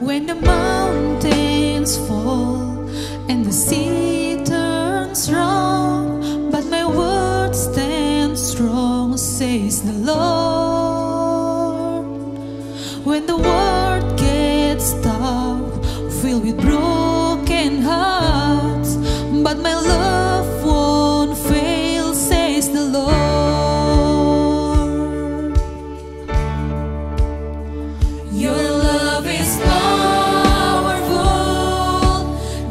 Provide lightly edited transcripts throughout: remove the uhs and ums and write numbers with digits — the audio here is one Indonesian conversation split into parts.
When the mountains fall and the sea turns wrong, but my word stands strong, says the Lord. When the world gets tough, filled with broken hearts, but my love won't fail, says the Lord. Your love is powerful,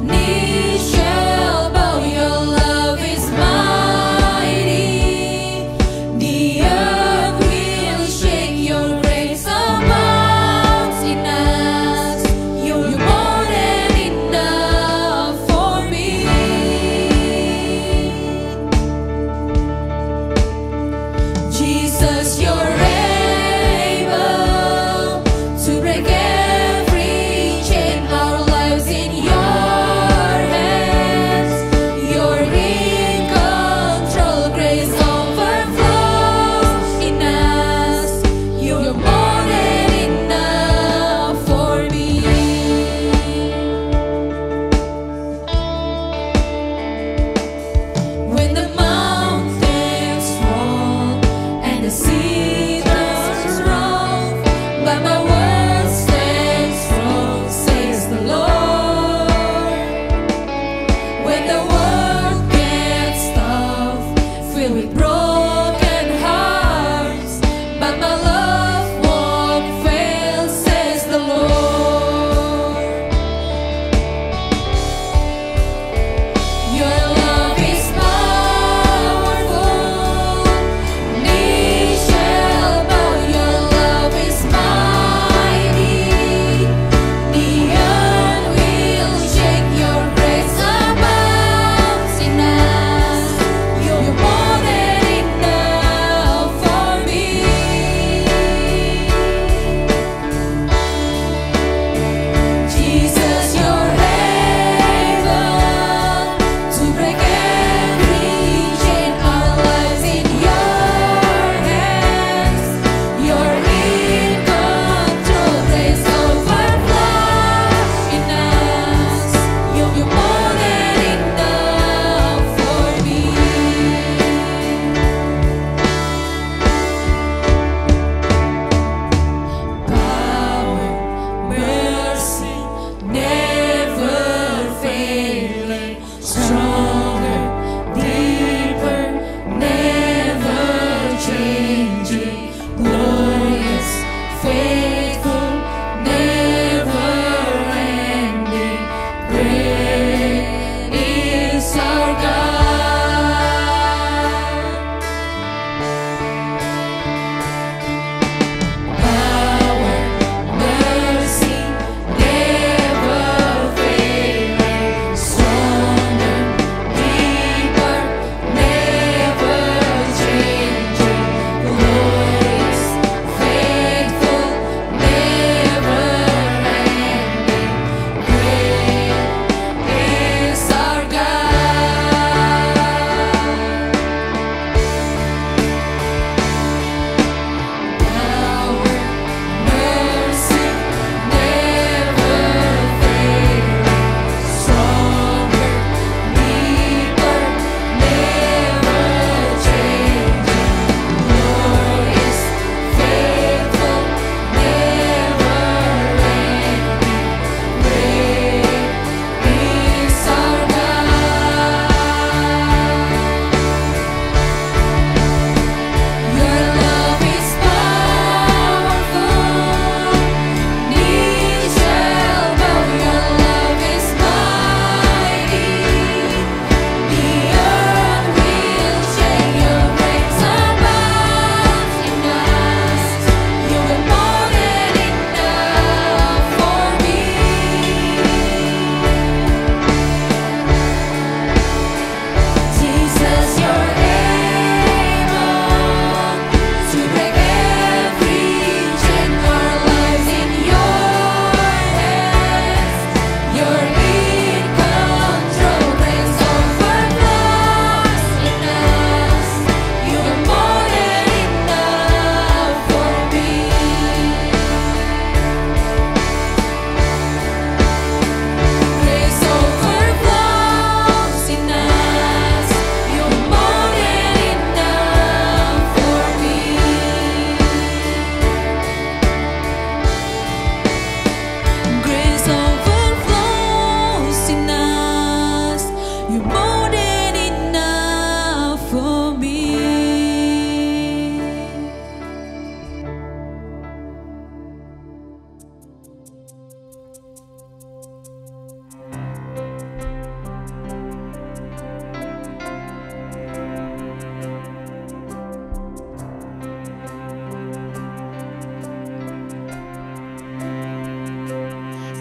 knees shall bow. Your love is mighty, the earth will shake. Your grace abounds in us, you're more than enough for me.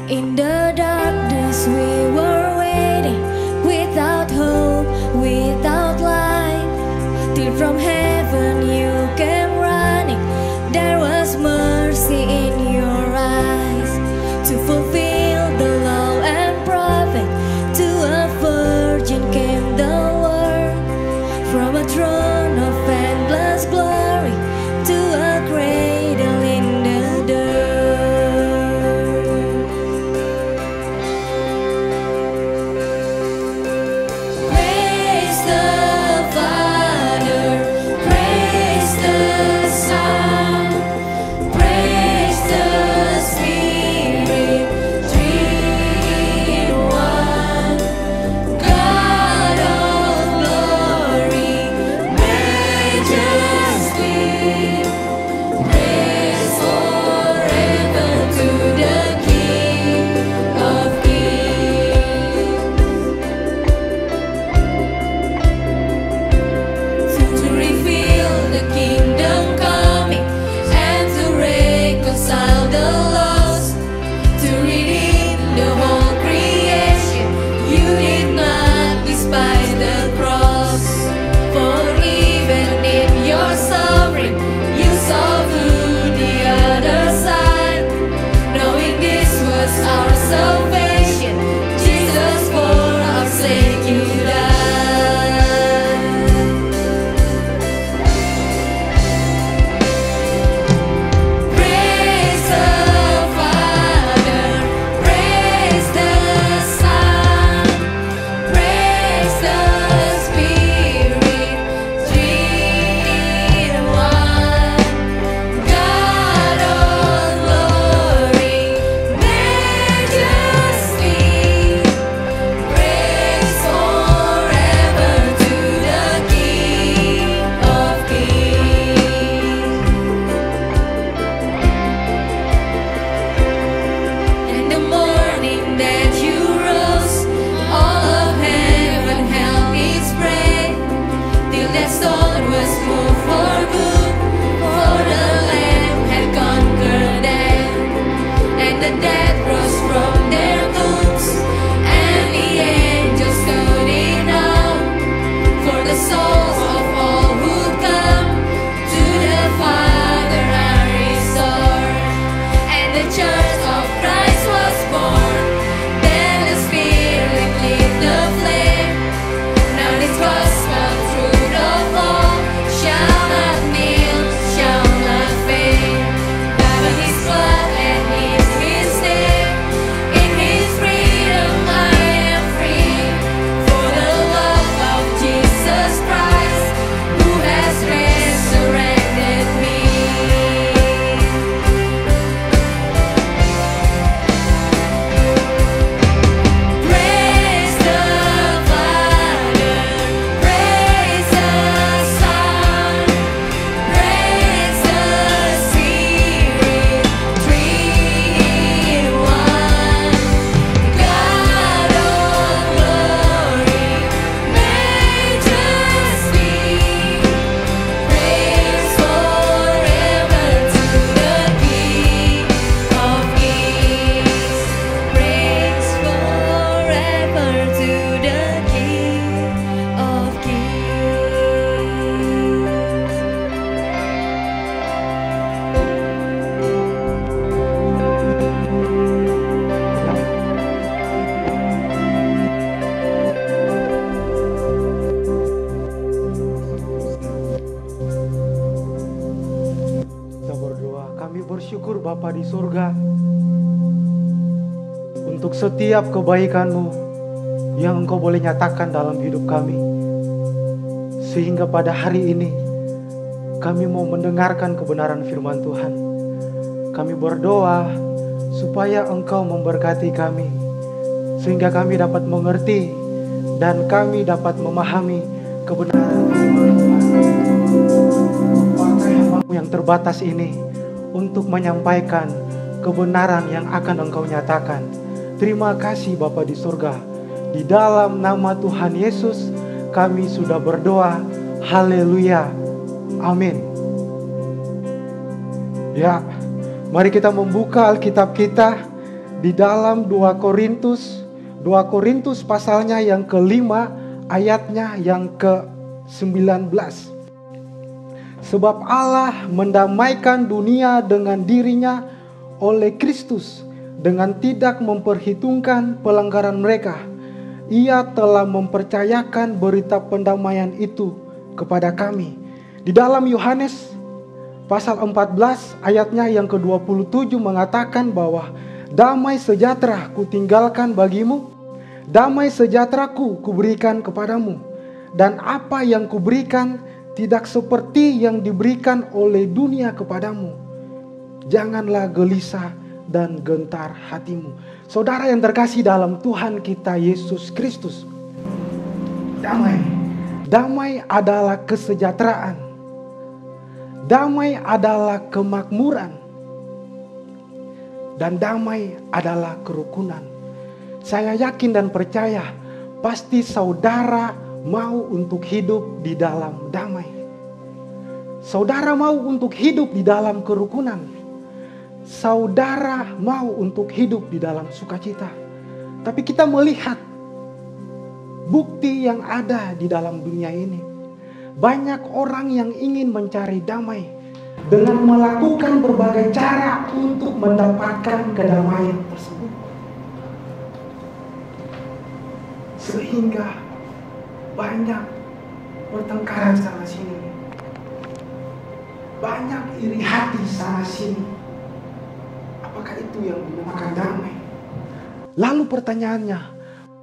In the darkness we were waiting, without hope, without light, till from heaven you came running. There was mercy in your eyes, to fulfill the law and prophet. To a virgin came the word, from a throne of endless glory to a cradle in the dirt. Praise the Father, praise the Son, praise the Spirit, three in one. God of glory, majesty, praise forever to the King of Kings. To reveal the kingdom coming and to reconcile the lost, to redeem the whole creation. You did not despise the cross, for even in your suffering you saw through the other side, knowing this was our salvation. Jesus, for our sake you died. Praise the Father, praise the Son, praise the Spirit, three in one. God of glory, majesty, praise forever to the King of Kings. In the morning that you rose, all of heaven held its breath, till that stone was moved for good, for the Lamb had conquered death, and the dead rose from their tombs, and the angels stood in awe, for the souls of all who come to the Father are restored, and the church of Christ was born. Then the Spirit lit the flame. Now this gospel truth of all shall not kneel, shall not fade. By His blood and in His name, in His freedom I am free. For the love of Jesus Christ, who has resurrected me. Praise the Father, praise the Son, praise the Spirit, three in one. God of glory, majesty, praise forever to the King of Kings. Praise forever to the King of Kings. Kita berdoa, kami bersyukur Bapa di surga untuk setiap kebaikan-Mu yang Engkau boleh nyatakan dalam hidup kami. Sehingga pada hari ini kami mau mendengarkan kebenaran firman Tuhan. Kami berdoa supaya Engkau memberkati kami, sehingga kami dapat mengerti dan kami dapat memahami kebenaran firman Tuhan. Pakai hamba-Mu yang terbatas ini untuk menyampaikan kebenaran yang akan Engkau nyatakan. Terima kasih Bapa di surga. Di dalam nama Tuhan Yesus kami sudah berdoa. Haleluya. Amin. Ya, mari kita membuka Alkitab kita di dalam 2 Korintus pasalnya yang ke-5 ayatnya yang ke-19. Sebab Allah mendamaikan dunia dengan dirinya oleh Kristus dengan tidak memperhitungkan pelanggaran mereka. Ia telah mempercayakan berita pendamaian itu kepada kami. Di dalam Yohanes pasal 14 ayatnya yang ke-27 mengatakan bahwa damai sejahtera kutinggalkan bagimu, damai sejahteraku kuberikan kepadamu, dan apa yang kuberikan tidak seperti yang diberikan oleh dunia kepadamu. Janganlah gelisah dan gentar hatimu. Saudara yang terkasih dalam Tuhan kita Yesus Kristus, damai adalah kesejahteraan. Damai adalah kemakmuran. Dan damai adalah kerukunan. Saya yakin dan percaya pasti saudara mau untuk hidup di dalam damai. Saudara mau untuk hidup di dalam kerukunan. Saudara mau untuk hidup di dalam sukacita. Tapi kita melihat bukti yang ada di dalam dunia ini. Banyak orang yang ingin mencari damai dengan melakukan berbagai cara untuk mendapatkan kedamaian tersebut. Sehingga banyak pertengkaran sana sini. Banyak iri hati sana sini. Apakah itu yang dinamakan damai? Lalu pertanyaannya,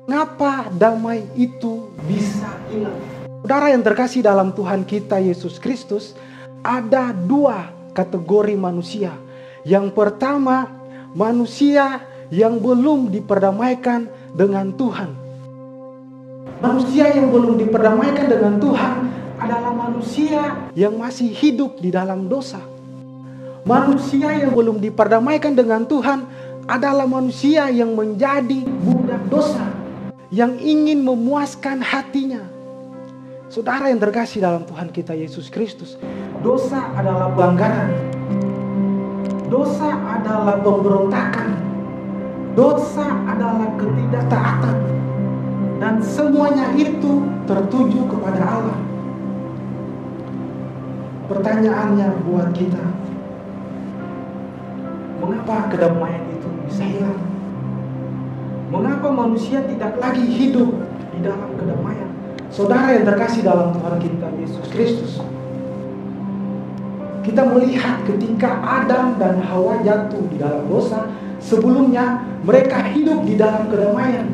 mengapa damai itu bisa hilang? Saudara yang terkasih dalam Tuhan kita Yesus Kristus, ada 2 kategori manusia. Yang pertama, manusia yang belum diperdamaikan dengan Tuhan. Manusia yang belum diperdamaikan dengan Tuhan adalah manusia yang masih hidup di dalam dosa. Manusia yang belum diperdamaikan dengan Tuhan adalah manusia yang menjadi budak dosa, yang ingin memuaskan hatinya. Saudara yang terkasih dalam Tuhan kita Yesus Kristus, dosa adalah pelanggaran. Dosa adalah pemberontakan. Dosa adalah ketidaktaatan. Dan semuanya itu tertuju kepada Allah. Pertanyaannya buat kita, mengapa kedamaian itu bisa hilang? Mengapa manusia tidak lagi hidup di dalam kedamaian? Saudara yang terkasih dalam Tuhan kita Yesus Kristus, kita melihat ketika Adam dan Hawa jatuh di dalam dosa, sebelumnya mereka hidup di dalam kedamaian.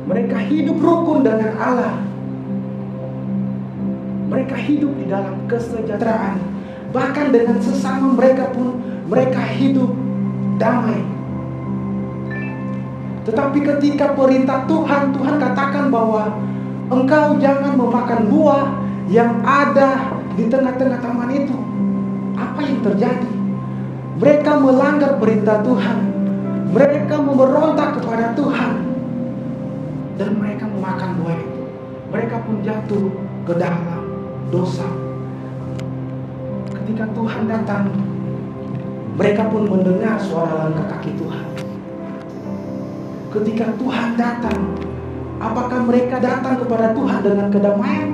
Mereka hidup rukun dengan Allah. Mereka hidup di dalam kesejahteraan. Bahkan dengan sesama mereka pun mereka hidup damai. Tetapi ketika perintah Tuhan, Tuhan katakan bahwa engkau jangan memakan buah yang ada di tengah-tengah taman itu. Apa yang terjadi? Mereka melanggar perintah Tuhan. Mereka memberontak kepada Tuhan. Dan mereka memakan buah itu. Mereka pun jatuh ke dalam dosa. Ketika Tuhan datang, mereka pun mendengar suara langkah kaki Tuhan. Ketika Tuhan datang, apakah mereka datang kepada Tuhan dengan kedamaian?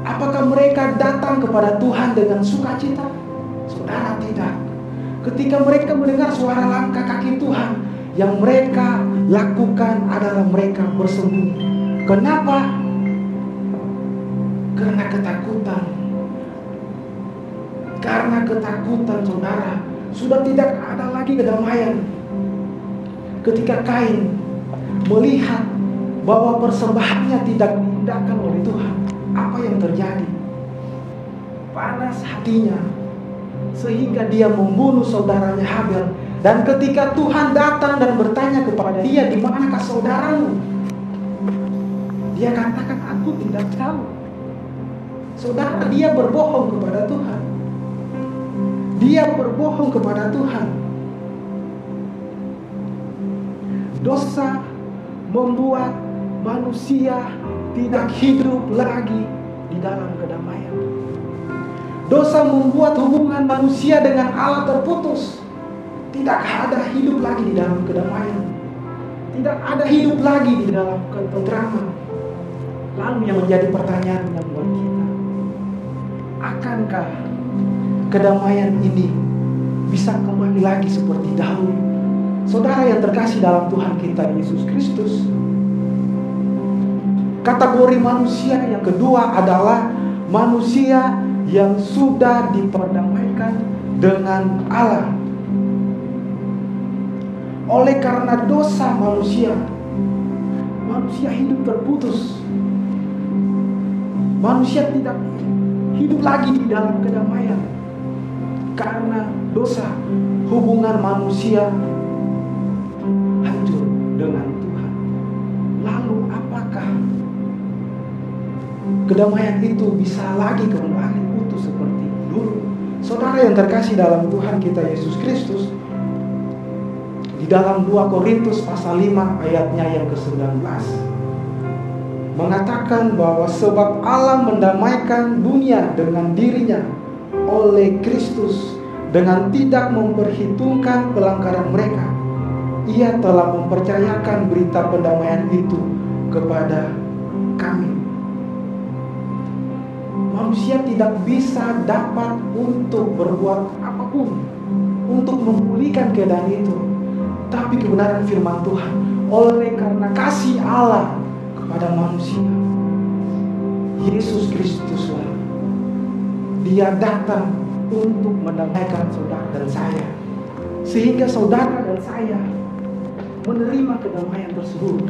Apakah mereka datang kepada Tuhan dengan sukacita? Saudara, tidak. Ketika mereka mendengar suara langkah kaki Tuhan, yang mereka lakukan adalah mereka bersembunyi. Kenapa? Karena ketakutan. Karena ketakutan, saudara, sudah tidak ada lagi kedamaian. Ketika Kain melihat bahwa persembahannya tidak diindahkan oleh Tuhan, apa yang terjadi? Panas hatinya sehingga dia membunuh saudaranya Habel. Dan ketika Tuhan datang dan bertanya kepada dia, di manakah saudaramu? Dia katakan, aku tidak tahu. Saudara, dia berbohong kepada Tuhan. Dia berbohong kepada Tuhan. Dosa membuat manusia tidak hidup lagi di dalam kedamaian. Dosa membuat hubungan manusia dengan Allah terputus. tidak ada hidup lagi di dalam kedamaian. Tidak ada hidup lagi di dalam ketentraman. Lalu yang menjadi pertanyaan yang buat kita, akankah kedamaian ini bisa kembali lagi seperti dahulu? Saudara yang terkasih dalam Tuhan kita Yesus Kristus, kategori manusia yang kedua adalah manusia yang sudah diperdamaikan dengan Allah. Oleh karena dosa manusia hidup terputus. Manusia tidak hidup lagi di dalam kedamaian. Karena dosa, hubungan manusia hancur dengan Tuhan. Lalu apakah kedamaian itu bisa lagi kembali utuh seperti dulu? Saudara yang terkasih dalam Tuhan kita Yesus Kristus, di dalam 2 Korintus pasal 5 ayatnya yang ke-19 mengatakan bahwa sebab Allah mendamaikan dunia dengan dirinya oleh Kristus dengan tidak memperhitungkan pelanggaran mereka. Ia telah mempercayakan berita pendamaian itu kepada kami. Manusia tidak bisa dapat untuk berbuat apapun untuk memulihkan keadaan itu. Tapi kebenaran firman Tuhan, oleh karena kasih Allah kepada manusia, Yesus Kristuslah, Dia datang untuk mendamaikan saudara dan saya, sehingga saudara dan saya menerima kedamaian tersebut.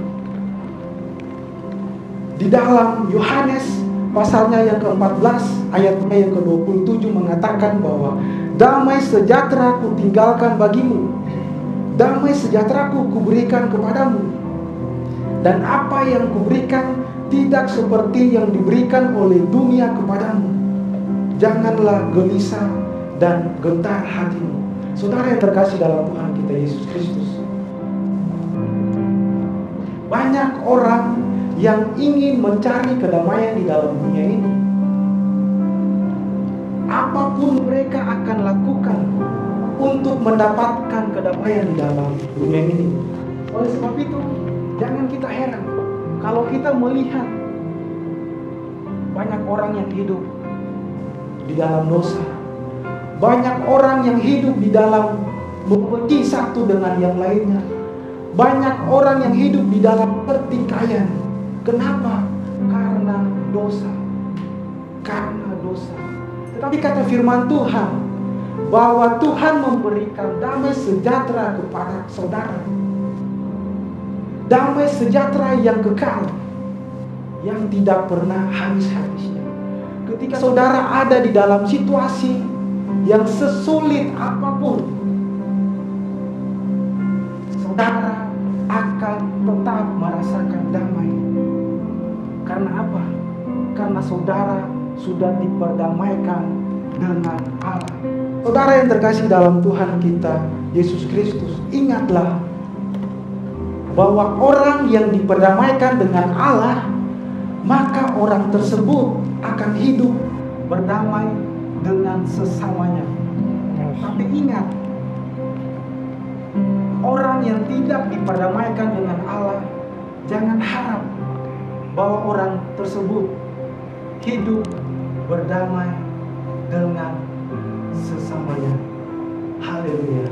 Di dalam Yohanes pasalnya yang ke-14 ayatnya yang ke-27 mengatakan bahwa damai sejahtera ku tinggalkan bagimu, damai sejahtera-Ku kuberikan kepadamu. Dan apa yang kuberikan tidak seperti yang diberikan oleh dunia kepadamu. Janganlah gelisah dan gentar hatimu. Saudara yang terkasih dalam Tuhan kita Yesus Kristus, banyak orang yang ingin mencari kedamaian di dalam dunia ini. Apapun mereka akan lakukan untuk mendapatkan kedamaian di dalam dunia ini. Oleh sebab itu, jangan kita heran kalau kita melihat banyak orang yang hidup di dalam dosa. Banyak orang yang hidup di dalam membenci satu dengan yang lainnya. Banyak orang yang hidup di dalam pertikaian. Kenapa? Karena dosa. Karena dosa. Tetapi kata firman Tuhan bahwa Tuhan memberikan damai sejahtera kepada saudara. Damai sejahtera yang kekal, yang tidak pernah habis-habisnya. Ketika saudara ada di dalam situasi yang sesulit apapun, saudara akan tetap merasakan damai. Karena apa? Karena saudara sudah diperdamaikan dengan Allah. Saudara yang terkasih dalam Tuhan kita Yesus Kristus, ingatlah bahwa orang yang diperdamaikan dengan Allah, maka orang tersebut akan hidup berdamai dengan sesamanya. Tapi ingat, orang yang tidak diperdamaikan dengan Allah, jangan harap bahwa orang tersebut hidup berdamai dengan sesamanya. Haleluya.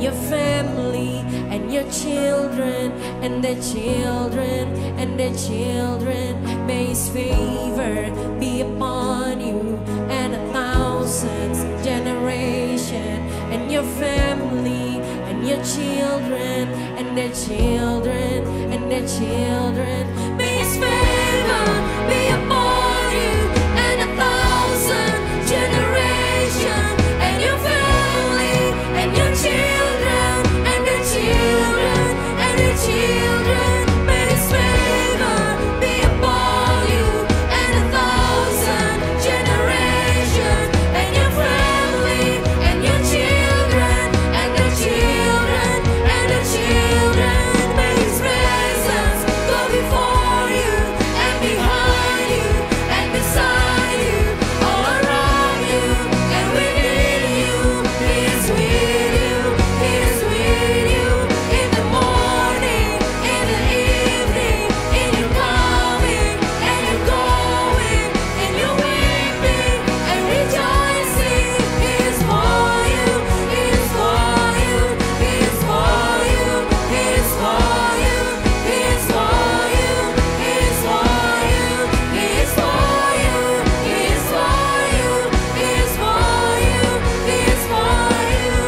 your family and your children and their children and their children. May His favor be upon you and 1,000 generations and your family and your children and their children and their children. May His favor be upon you and 1,000 generations and your family and your children and their children and their children. May His favor be upon you and 1,000 generations and your family and your children and their children and their children. May His presence go before you and behind you and beside you, all around you and within you. He is with you, He is with you in the morning, in the evening, in your coming and your going, in your weeping and rejoicing. He is for you, He is for you, He is for you, He is for you, He is for you, He is for you, He is for you, He is for you, He is for you, He is for you.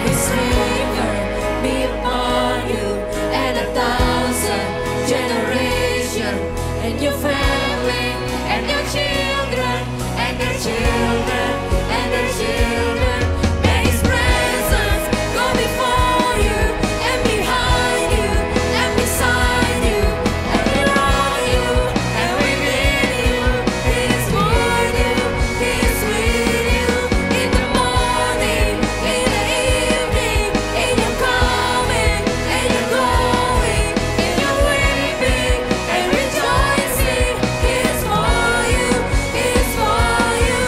His favor be upon you and 1,000 generations and your family and your children and their children and their children. May His presence go before you and behind you and beside you and around you and within you. He is with you, He is with you in the morning, in the evening, in your coming and your going, in your weeping and rejoicing. He is for you, He is for you.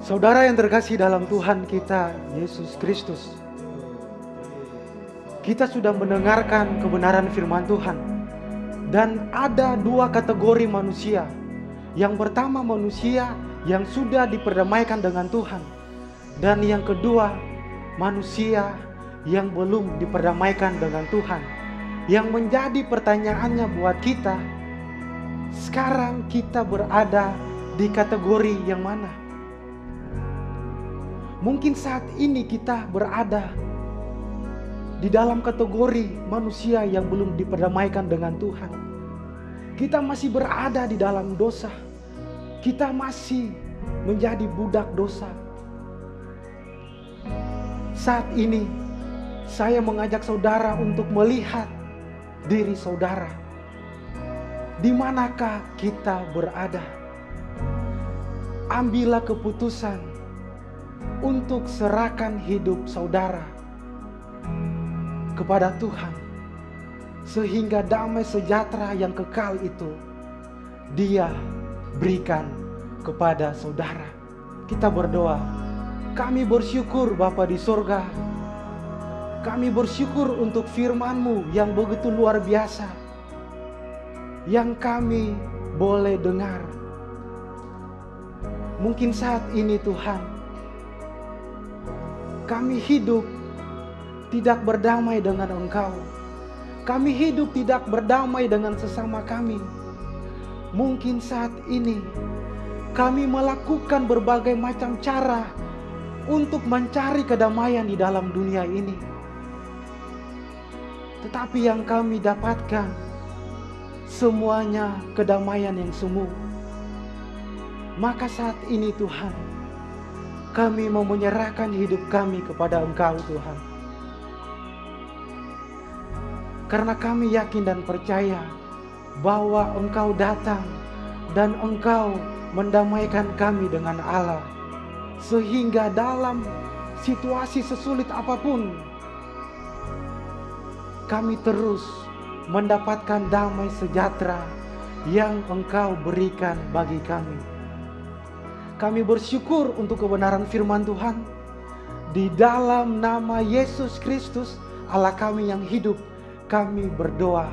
Saudara yang terkasih dalam Tuhan kita, Yesus Kristus. Kita sudah mendengarkan kebenaran firman Tuhan. Dan ada dua kategori manusia. Yang pertama manusia yang sudah diperdamaikan dengan Tuhan. Dan yang kedua manusia yang belum diperdamaikan dengan Tuhan. Yang menjadi pertanyaannya buat kita, sekarang kita berada di kategori yang mana? Mungkin saat ini kita berada di dalam kategori manusia yang belum diperdamaikan dengan Tuhan. Kita masih berada di dalam dosa. Kita masih menjadi budak dosa. Saat ini saya mengajak saudara untuk melihat diri saudara. Di manakah kita berada? Ambillah keputusan untuk serahkan hidup saudara kepada Tuhan, sehingga damai sejahtera yang kekal itu Dia berikan kepada saudara. Kita berdoa. Kami bersyukur Bapa di sorga. Kami bersyukur untuk firman-Mu yang begitu luar biasa, yang kami boleh dengar. Mungkin saat ini Tuhan, kami hidup tidak berdamai dengan Engkau. Kami hidup tidak berdamai dengan sesama kami. Mungkin saat ini kami melakukan berbagai macam cara untuk mencari kedamaian di dalam dunia ini. Tetapi yang kami dapatkan semuanya kedamaian yang semu. Maka saat ini Tuhan, kami mau menyerahkan hidup kami kepada Engkau Tuhan. Karena kami yakin dan percaya bahwa Engkau datang dan Engkau mendamaikan kami dengan Allah. Sehingga dalam situasi sesulit apapun, kami terus mendapatkan damai sejahtera yang Engkau berikan bagi kami. Kami bersyukur untuk kebenaran firman Tuhan. Di dalam nama Yesus Kristus, Allah kami yang hidup, kami berdoa.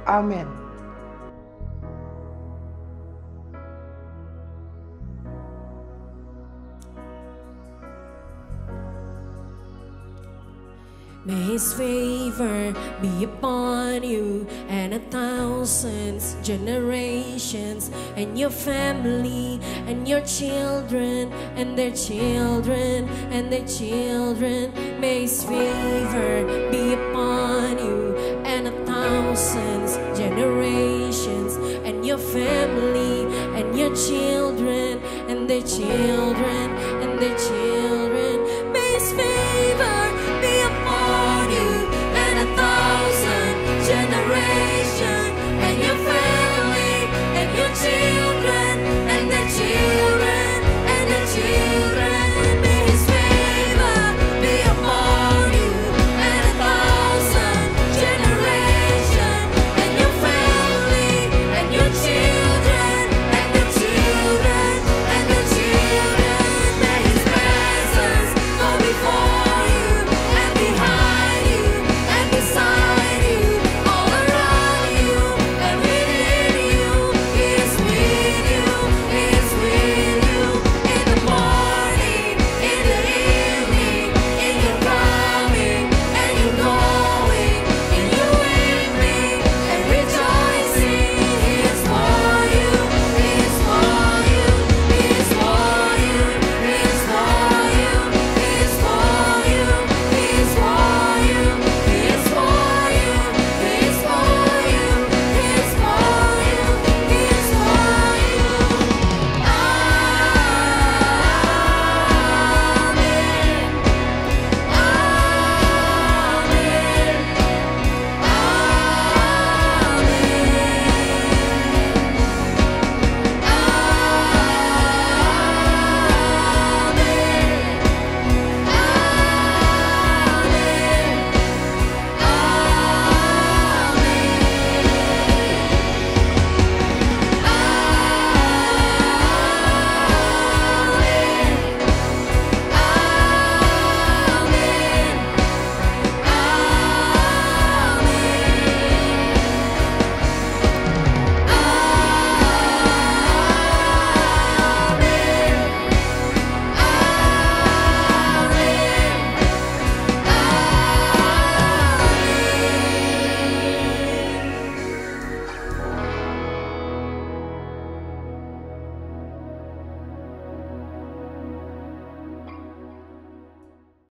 Amin. May His favor be upon you and 1,000 generations, and your family and your children and their children and their children. May His favor be upon you and 1,000 generations, and your family and your children and their children and their children.